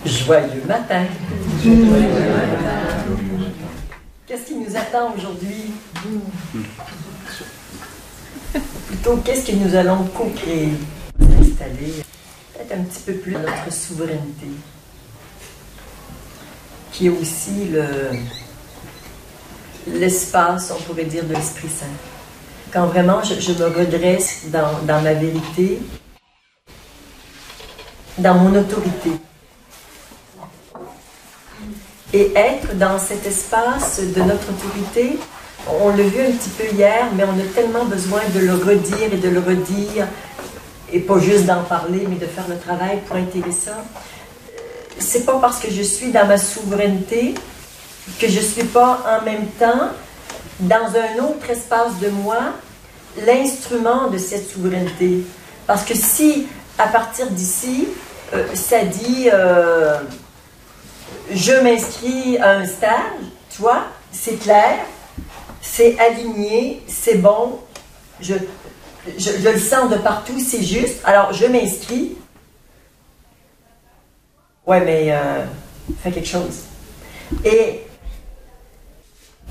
Joyeux matin. Qu'est-ce qui nous attend aujourd'hui? Plutôt, qu'est-ce que nous allons co-créer? Installer peut-être un petit peu plus notre souveraineté, qui est aussi l'espace, on pourrait dire, de l'Esprit Saint. Quand vraiment je me redresse dans ma vérité, dans mon autorité. Et être dans cet espace de notre autorité, on l'a vu un petit peu hier, mais on a tellement besoin de le redire et de le redire, et pas juste d'en parler, mais de faire le travail pour intégrer ça. C'est pas parce que je suis dans ma souveraineté que je suis pas en même temps, dans un autre espace de moi, l'instrument de cette souveraineté. Parce que si, à partir d'ici, ça dit je m'inscris à un stage, tu vois, c'est clair, c'est aligné, c'est bon, je le sens de partout, c'est juste, alors je m'inscris. Ouais, mais fais quelque chose. Et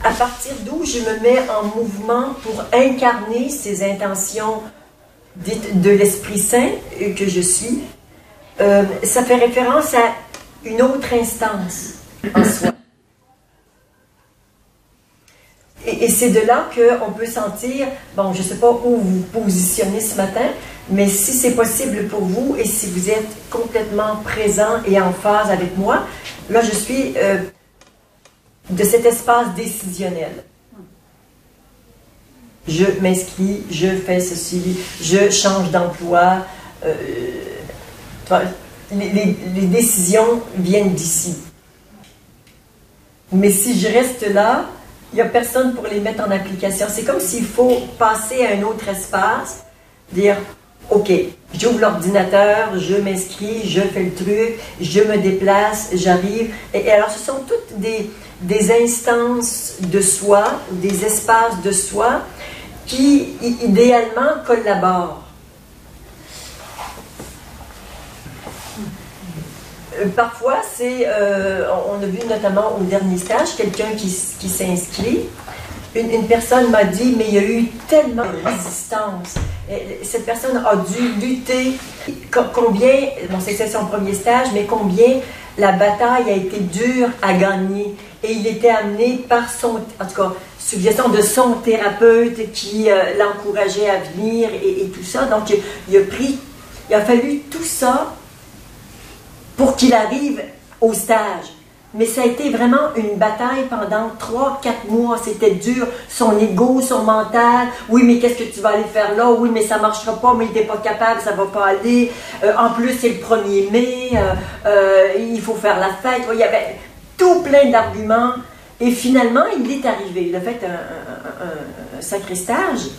à partir d'où je me mets en mouvement pour incarner ces intentions de l'Esprit Saint que je suis, ça fait référence à une autre instance en soi. Et c'est de là qu'on peut sentir, bon, je ne sais pas où vous positionnez ce matin, mais si c'est possible pour vous et si vous êtes complètement présent et en phase avec moi, là je suis de cet espace décisionnel. Je m'inscris, je fais ceci, je change d'emploi. Les décisions viennent d'ici. Mais si je reste là, il n'y a personne pour les mettre en application. C'est comme s'il faut passer à un autre espace, dire « Ok, j'ouvre l'ordinateur, je m'inscris, je fais le truc, je me déplace, j'arrive. » Et alors, ce sont toutes des instances de soi, des espaces de soi qui, idéalement, collaborent. Parfois, on a vu notamment au dernier stage, quelqu'un qui s'inscrit. Une personne m'a dit, mais il y a eu tellement de résistance. Cette personne a dû lutter. Combien, bon, c'était son premier stage, mais combien la bataille a été dure à gagner. Et il était amené par son, en tout cas, suggestion de son thérapeute qui l'encourageait à venir et tout ça. Donc, il a fallu tout ça pour qu'il arrive au stage. Mais ça a été vraiment une bataille pendant 3-4 mois. C'était dur. Son ego, son mental. Oui, mais qu'est-ce que tu vas aller faire là? Oui, mais ça ne marchera pas, mais il n'est pas capable, ça ne va pas aller. En plus, c'est le 1er mai. Il faut faire la fête. Il y avait tout plein d'arguments. Et finalement, il est arrivé. Il a fait un sacré stage.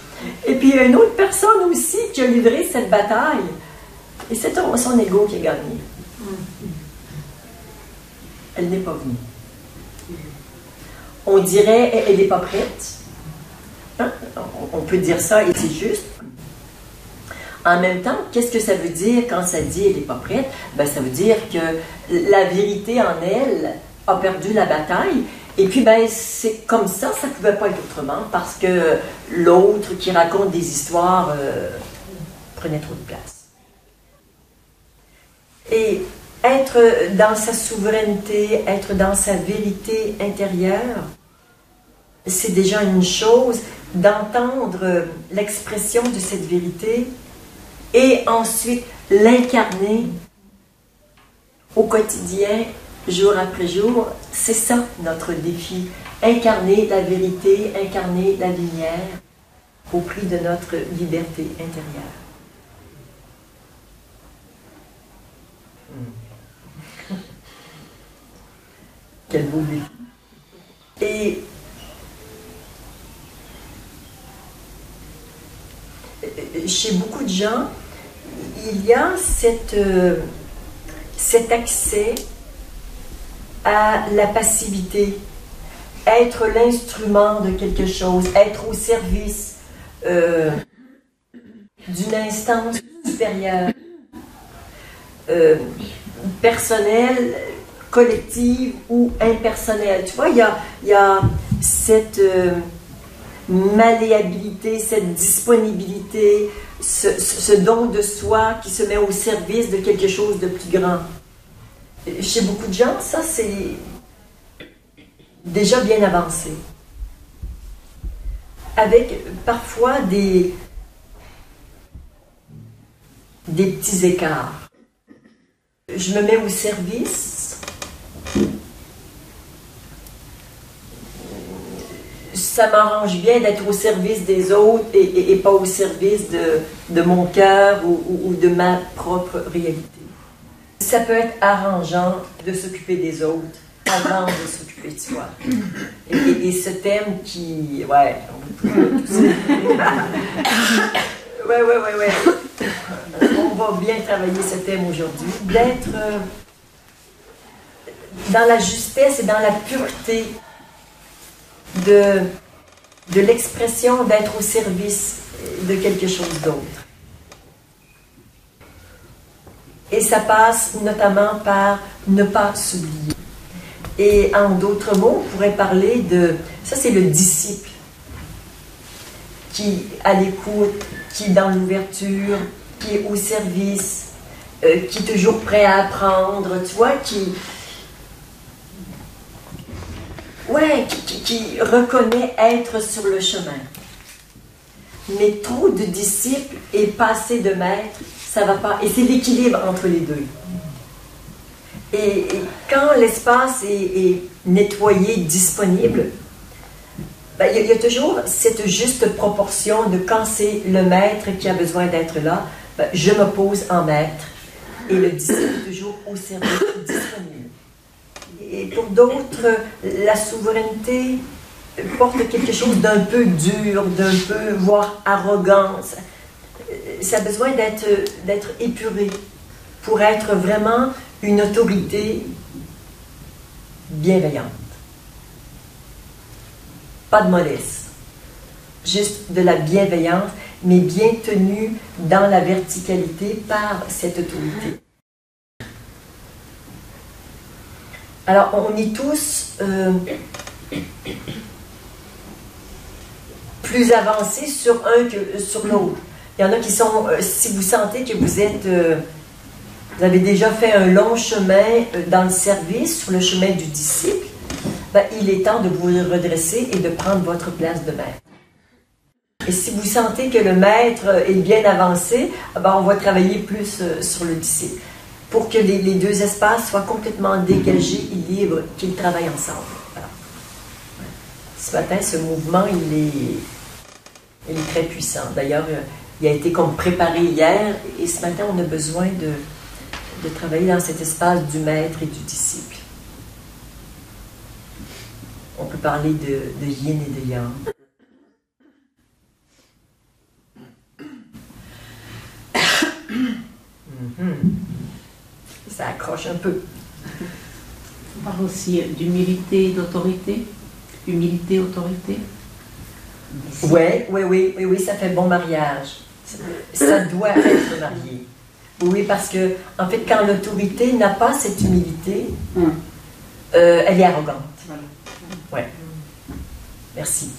Et puis, il y a une autre personne aussi qui a livré cette bataille. Et c'est son ego qui a gagné. Elle n'est pas venue. On dirait, elle n'est pas prête. Hein? On peut dire ça et c'est juste. En même temps, qu'est-ce que ça veut dire quand ça dit elle n'est pas prête? Ben, ça veut dire que la vérité en elle a perdu la bataille. Et puis, ben, c'est comme ça, ça ne pouvait pas être autrement parce que l'autre qui raconte des histoires prenait trop de place. Et être dans sa souveraineté, être dans sa vérité intérieure, c'est déjà une chose d'entendre l'expression de cette vérité et ensuite l'incarner au quotidien, jour après jour. C'est ça notre défi, incarner la vérité, incarner la lumière au prix de notre liberté intérieure. Quel beau défi. Et chez beaucoup de gens, il y a cet accès à la passivité, être l'instrument de quelque chose, être au service d'une instance supérieure. personnelle, collective ou impersonnelle. Tu vois, il y a cette malléabilité, cette disponibilité, ce don de soi qui se met au service de quelque chose de plus grand. Chez beaucoup de gens, ça c'est déjà bien avancé. Avec parfois des petits écarts. Je me mets au service. Ça m'arrange bien d'être au service des autres et pas au service de mon cœur ou de ma propre réalité. Ça peut être arrangeant de s'occuper des autres avant de s'occuper de soi. Et ce thème qui... Ouais, on va bien travailler ce thème aujourd'hui. D'être dans la justesse et dans la pureté de l'expression d'être au service de quelque chose d'autre. Et ça passe notamment par ne pas s'oublier. Et en d'autres mots, on pourrait parler de... Ça, c'est le disciple qui à l'écoute, qui est dans l'ouverture, qui est au service, qui est toujours prêt à apprendre, tu vois, qui reconnaît être sur le chemin. Mais trop de disciples et pas assez de maîtres, ça va pas. Et c'est l'équilibre entre les deux. Et quand l'espace est nettoyé, disponible, ben, il y a toujours cette juste proportion de quand c'est le maître qui a besoin d'être là, ben, je me pose en maître et le disciple est toujours au service, disponible. Et pour d'autres, la souveraineté porte quelque chose d'un peu dur, d'un peu, voire arrogant. Ça a besoin d'être épuré pour être vraiment une autorité bienveillante. Pas de mollesse, juste de la bienveillance, mais bien tenue dans la verticalité par cette autorité. Alors, on est tous plus avancés sur un que sur l'autre. Il y en a qui sont, si vous sentez que vous avez déjà fait un long chemin dans le service, sur le chemin du disciple, ben, il est temps de vous redresser et de prendre votre place de maître. Et si vous sentez que le maître est bien avancé, ben, on va travailler plus sur le disciple, pour que les deux espaces soient complètement dégagés et libres, qu'ils travaillent ensemble. Voilà. Ce matin, ce mouvement, il est très puissant. D'ailleurs, il a été comme préparé hier, et ce matin, on a besoin de travailler dans cet espace du maître et du disciple. On peut parler de yin et de yang. Ça accroche un peu. On parle aussi d'humilité et d'autorité. Humilité, autorité. Oui, ça fait bon mariage. Ça doit être marié. Oui, parce que, en fait, quand l'autorité n'a pas cette humilité, elle est arrogante. Oui. Merci.